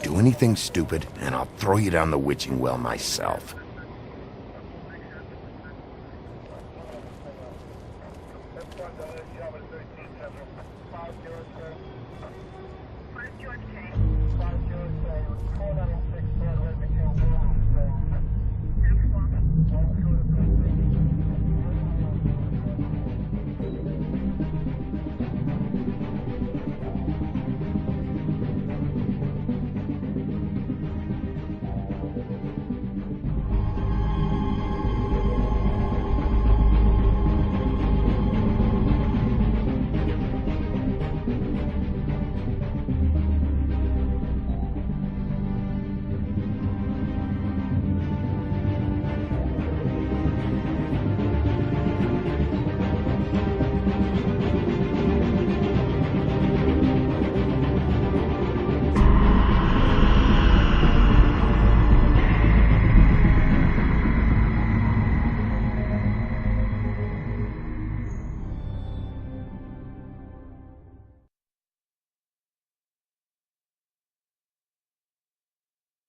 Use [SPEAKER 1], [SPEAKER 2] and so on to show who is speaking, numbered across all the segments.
[SPEAKER 1] Do anything stupid, and I'll throw you down the witching well myself.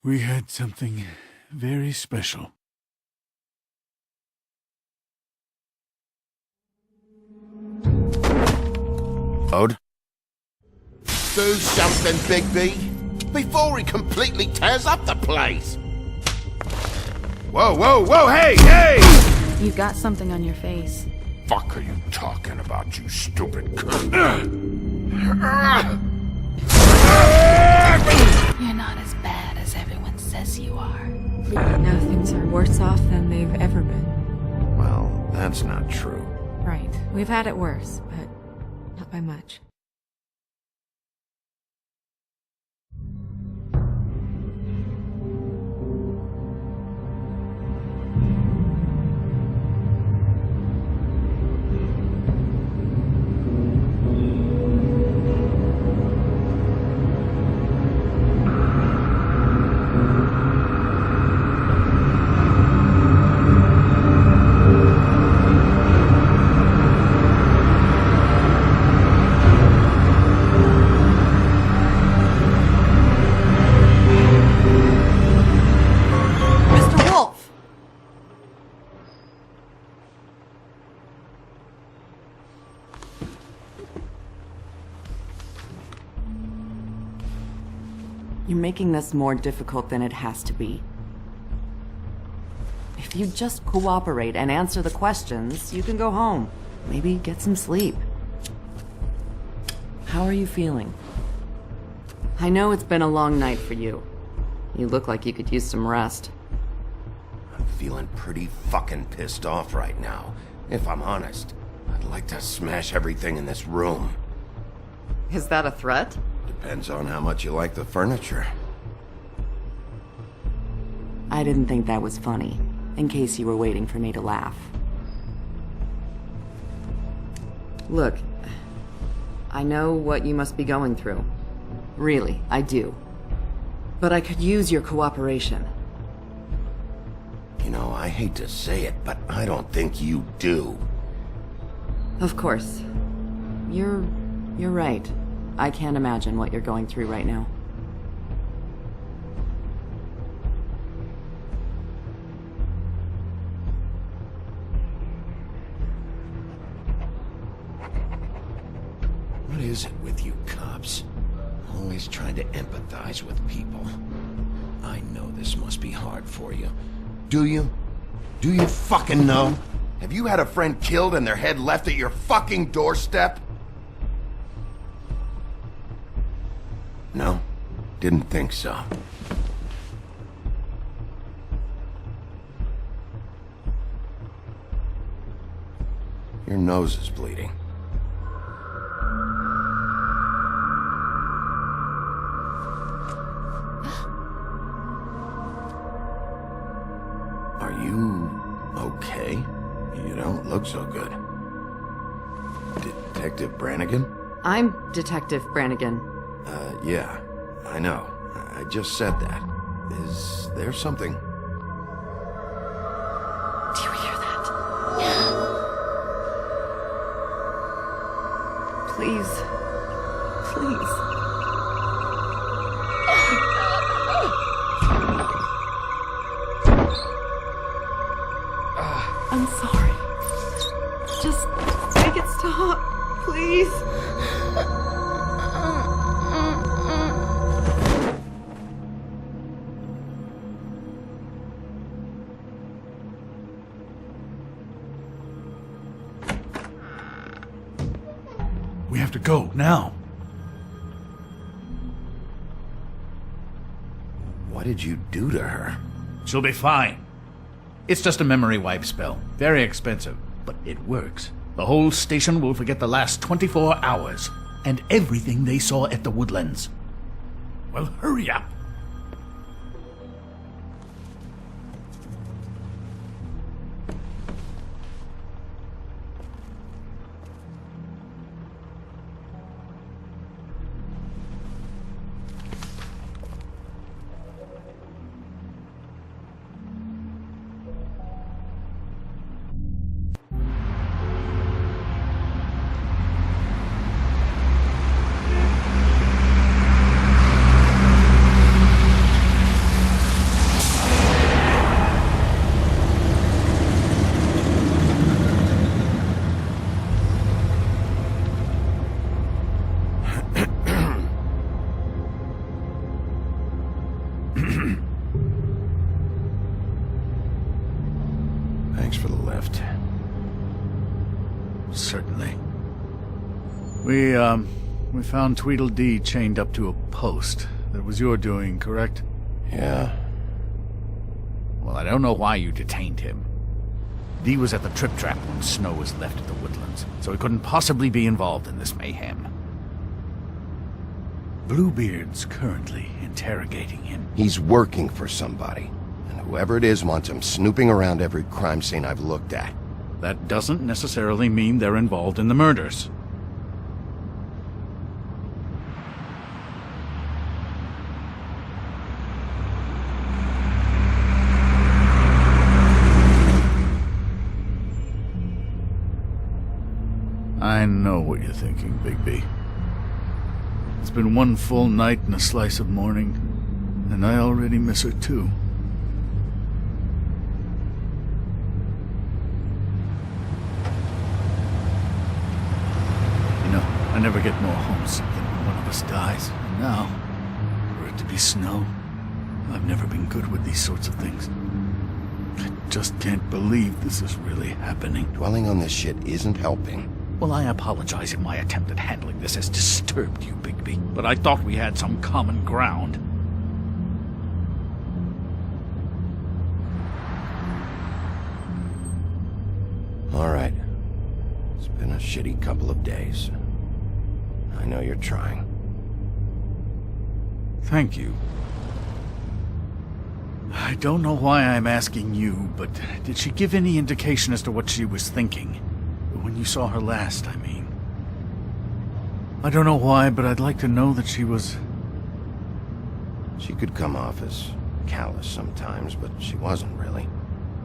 [SPEAKER 2] We had something very special.
[SPEAKER 1] Ode? Do something, Big B, before he completely tears up the place! Whoa, whoa, whoa, hey, hey!
[SPEAKER 3] You've got something on your face.
[SPEAKER 1] Fuck are you talking about, you stupid cunt?
[SPEAKER 3] You're not as bad as everyone says you are.
[SPEAKER 4] Now things are worse off than they've ever been.
[SPEAKER 1] Well, that's not true.
[SPEAKER 4] Right. We've had it worse, but not by much.
[SPEAKER 5] You're making this more difficult than it has to be. If you just cooperate and answer the questions, you can go home. Maybe get some sleep. How are you feeling? I know it's been a long night for you. You look like you could use some rest.
[SPEAKER 1] I'm feeling pretty fucking pissed off right now. If I'm honest, I'd like to smash everything in this room.
[SPEAKER 5] Is that a threat?
[SPEAKER 1] Depends on how much you like the furniture.
[SPEAKER 5] I didn't think that was funny, in case you were waiting for me to laugh. Look, I know what you must be going through. Really, I do. But I could use your cooperation.
[SPEAKER 1] You know, I hate to say it, but I don't think you do.
[SPEAKER 5] Of course. You're right. I can't imagine what you're going through right now.
[SPEAKER 1] What is it with you cops? Always trying to empathize with people. I know this must be hard for you. Do you? Do you fucking know? Have you had a friend killed and their head left at your fucking doorstep? No? Didn't think so. Your nose is bleeding. Are you okay? You don't look so good. Detective Brannigan?
[SPEAKER 5] I'm Detective Brannigan.
[SPEAKER 1] Yeah, I know. I just said that. Is there something?
[SPEAKER 5] Do you hear that? Please. Please. I'm sorry. Just make it stop, please.
[SPEAKER 2] We have to go, now.
[SPEAKER 1] What did you do to her?
[SPEAKER 6] She'll be fine. It's just a memory wipe spell. Very expensive, but it works. The whole station will forget the last 24 hours and everything they saw at the Woodlands. Well, hurry up.
[SPEAKER 1] Thanks for the lift.
[SPEAKER 6] Certainly.
[SPEAKER 2] We found Tweedledee chained up to a post. That was your doing, correct?
[SPEAKER 1] Yeah.
[SPEAKER 6] Well, I don't know why you detained him. Dee was at the Trip Trap when Snow was left at the Woodlands, so he couldn't possibly be involved in this mayhem.
[SPEAKER 2] Bluebeard's currently interrogating him.
[SPEAKER 1] He's working for somebody. And whoever it is wants him snooping around every crime scene I've looked at.
[SPEAKER 6] That doesn't necessarily mean they're involved in the murders.
[SPEAKER 2] I know what you're thinking, Bigby. It's been one full night and a slice of morning, and I already miss her too. You know, I never get more homesick than when one of us dies. And now, for it to be Snow, I've never been good with these sorts of things. I just can't believe this is really happening.
[SPEAKER 1] Dwelling on this shit isn't helping.
[SPEAKER 6] Well, I apologize if my attempt at handling this has disturbed you, Bigby, but I thought we had some common ground.
[SPEAKER 1] All right. It's been a shitty couple of days. I know you're trying.
[SPEAKER 2] Thank you. I don't know why I'm asking you, but did she give any indication as to what she was thinking? When you saw her last, I mean. I don't know why, but I'd like to know that she was...
[SPEAKER 1] She could come off as callous sometimes, but she wasn't really.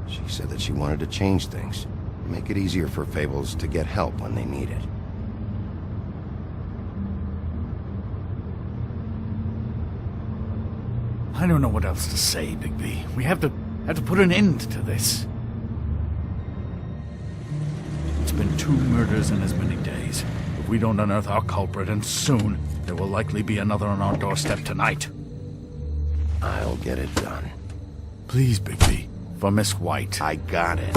[SPEAKER 1] She said that she wanted to change things, make it easier for Fables to get help when they need it.
[SPEAKER 2] I don't know what else to say, Bigby. We have to put an end to this. It's been 2 murders in as many days. If we don't unearth our culprit, and soon, there will likely be another on our doorstep tonight.
[SPEAKER 1] I'll get it done.
[SPEAKER 2] Please, Bigby. for Miss White.
[SPEAKER 1] I got it.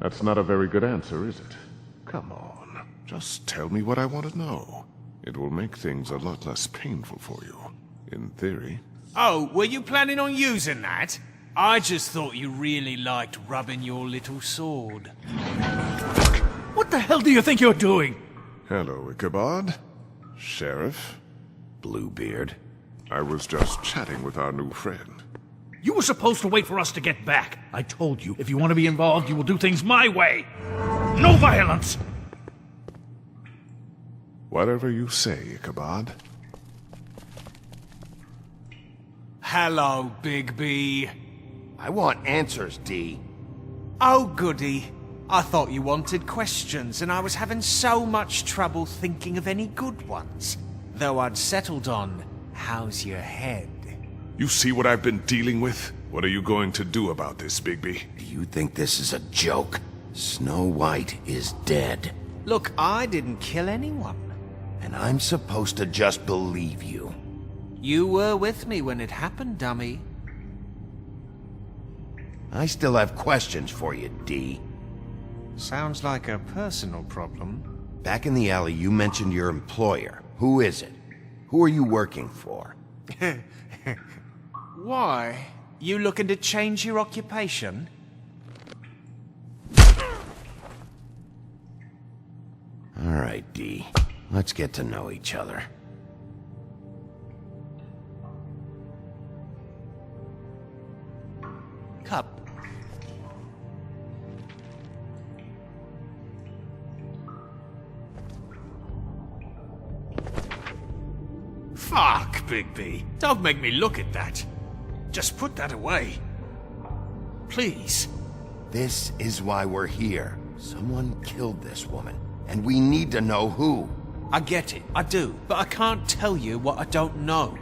[SPEAKER 7] That's not a very good answer, is it? Come on, just tell me what I want to know. It will make things a lot less painful for you, in theory.
[SPEAKER 8] Oh, were you planning on using that? I just thought you really liked rubbing your little sword.
[SPEAKER 6] What the hell do you think you're doing?
[SPEAKER 7] Hello, Ichabod. Sheriff.
[SPEAKER 1] Bluebeard.
[SPEAKER 7] I was just chatting with our new friend.
[SPEAKER 6] You were supposed to wait for us to get back. I told you, if you want to be involved, you will do things my way. No violence!
[SPEAKER 7] Whatever you say, Ichabod.
[SPEAKER 8] Hello, Big B.
[SPEAKER 1] I want answers, D.
[SPEAKER 8] Oh, goody. I thought you wanted questions, and I was having so much trouble thinking of any good ones. Though I'd settled on, how's your head?
[SPEAKER 7] You see what I've been dealing with? What are you going to do about this, Bigby?
[SPEAKER 1] Do you think this is a joke? Snow White is dead.
[SPEAKER 8] Look, I didn't kill anyone.
[SPEAKER 1] And I'm supposed to just believe you.
[SPEAKER 8] You were with me when it happened, dummy.
[SPEAKER 1] I still have questions for you, D.
[SPEAKER 8] Sounds like a personal problem.
[SPEAKER 1] Back in the alley, you mentioned your employer. Who is it? Who are you working for?
[SPEAKER 8] Why? You looking to change your occupation?
[SPEAKER 1] All right, D. Let's get to know each other.
[SPEAKER 8] Cup. Fuck, Bigby. Don't make me look at that. Just put that away. Please.
[SPEAKER 1] This is why we're here. Someone killed this woman, and we need to know who.
[SPEAKER 8] I get it, I do, but I can't tell you what I don't know.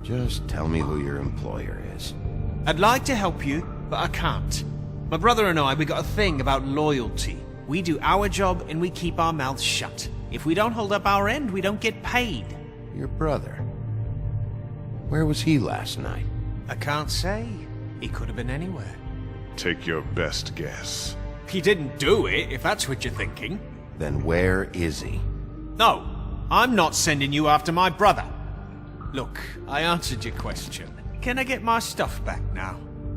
[SPEAKER 1] Just tell me who your employer is.
[SPEAKER 8] I'd like to help you, but I can't. My brother and I, we got a thing about loyalty. We do our job and we keep our mouths shut. If we don't hold up our end, we don't get paid.
[SPEAKER 1] Your brother. Where was he last night?
[SPEAKER 8] I can't say. He could have been anywhere.
[SPEAKER 7] Take your best guess.
[SPEAKER 8] He didn't do it, if that's what you're thinking.
[SPEAKER 1] Then where is he?
[SPEAKER 8] No, I'm not sending you after my brother. Look, I answered your question. Can I get my stuff back now?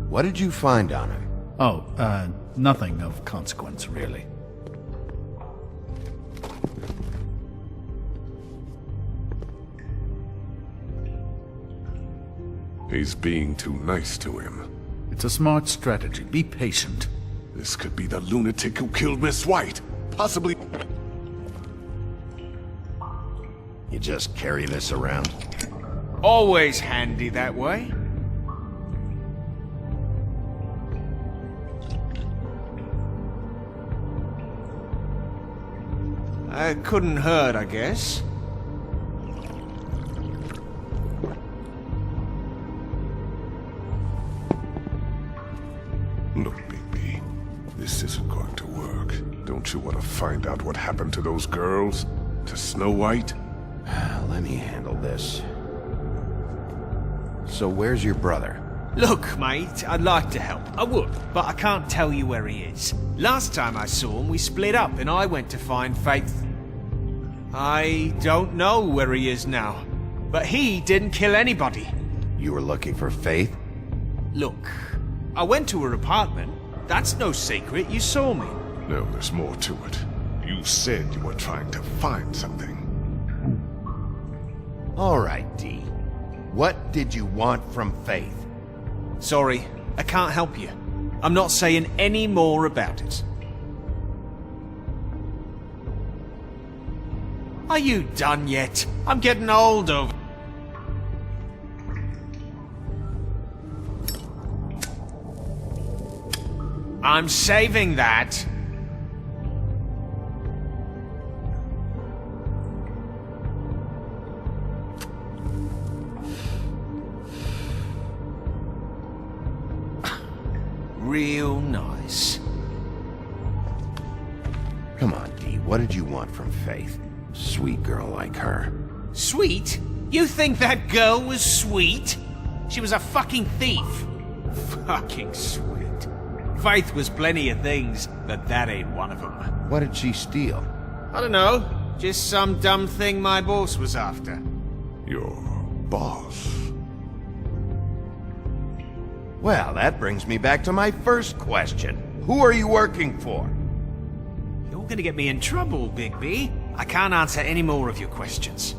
[SPEAKER 1] What did you find on him?
[SPEAKER 6] Oh, nothing of consequence, really.
[SPEAKER 7] He's being too nice to him.
[SPEAKER 6] It's a smart strategy. Be patient.
[SPEAKER 7] This could be the lunatic who killed Miss White. Possibly...
[SPEAKER 1] You just carry this around?
[SPEAKER 8] Always handy that way. It couldn't hurt, I guess.
[SPEAKER 7] Look, Bigby, this isn't going to work. Don't you want to find out what happened to those girls? To Snow White?
[SPEAKER 1] Let me handle this. So where's your brother?
[SPEAKER 8] Look, mate, I'd like to help. I would, but I can't tell you where he is. Last time I saw him, we split up and I went to find Faith. I don't know where he is now, but he didn't kill anybody.
[SPEAKER 1] You were looking for Faith?
[SPEAKER 8] Look, I went to her apartment. That's no secret, you saw me.
[SPEAKER 7] No, there's more to it. You said you were trying to find something.
[SPEAKER 1] All right, D. What did you want from Faith?
[SPEAKER 8] Sorry, I can't help you. I'm not saying any more about it. Are you done yet? I'm getting old over... I'm saving that. real nice.
[SPEAKER 1] Come on, Dee, what did you want from Faith? Sweet girl like her.
[SPEAKER 8] Sweet? You think that girl was sweet? She was a fucking thief. Fucking sweet. Faith was plenty of things, but that ain't one of them.
[SPEAKER 1] What did she steal?
[SPEAKER 8] I don't know. Just some dumb thing my boss was after.
[SPEAKER 7] Your boss?
[SPEAKER 1] Well, that brings me back to my first question. Who are you working for?
[SPEAKER 8] You're gonna get me in trouble, Bigby. I can't answer any more of your questions.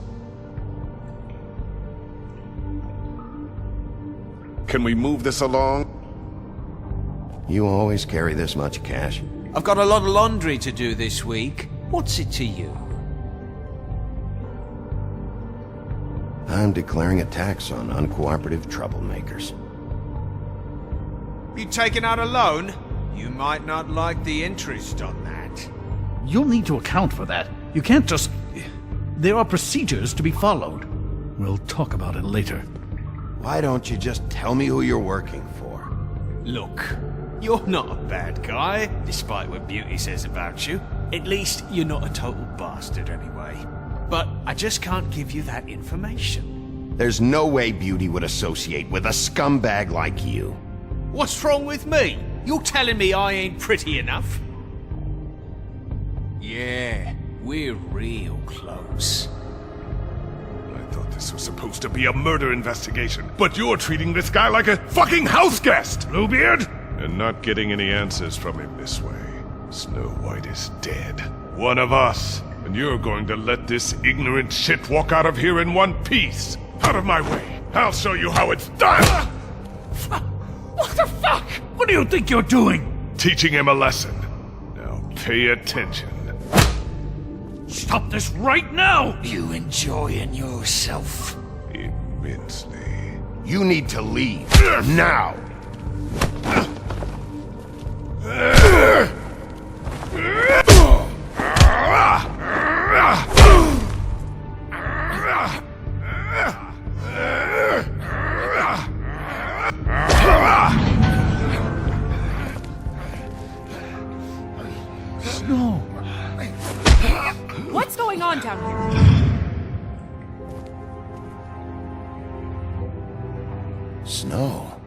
[SPEAKER 7] Can we move this along?
[SPEAKER 1] You always carry this much cash?
[SPEAKER 8] I've got a lot of laundry to do this week. What's it to you?
[SPEAKER 1] I'm declaring a tax on uncooperative troublemakers.
[SPEAKER 8] You taking out a loan? You might not like the interest on that.
[SPEAKER 6] You'll need to account for that. You can't just... There are procedures to be followed. We'll talk about it later.
[SPEAKER 1] Why don't you just tell me who you're working for?
[SPEAKER 8] Look, you're not a bad guy, despite what Beauty says about you. At least, you're not a total bastard anyway. But I just can't give you that information.
[SPEAKER 1] There's no way Beauty would associate with a scumbag like you.
[SPEAKER 8] What's wrong with me? You're telling me I ain't pretty enough? Yeah, we're real close.
[SPEAKER 7] I thought this was supposed to be a murder investigation, but you're treating this guy like a fucking house guest, Bluebeard! And not getting any answers from him this way. Snow White is dead. One of us. And you're going to let this ignorant shit walk out of here in one piece. Out of my way. I'll show you how it's done!
[SPEAKER 6] What the fuck? What do you think you're doing?
[SPEAKER 7] Teaching him a lesson. Now pay attention.
[SPEAKER 6] Stop this right now!
[SPEAKER 8] You enjoying yourself?
[SPEAKER 7] Immensely.
[SPEAKER 1] You need to leave. Now!
[SPEAKER 6] Snow!
[SPEAKER 4] What's going on down here?
[SPEAKER 1] Snow.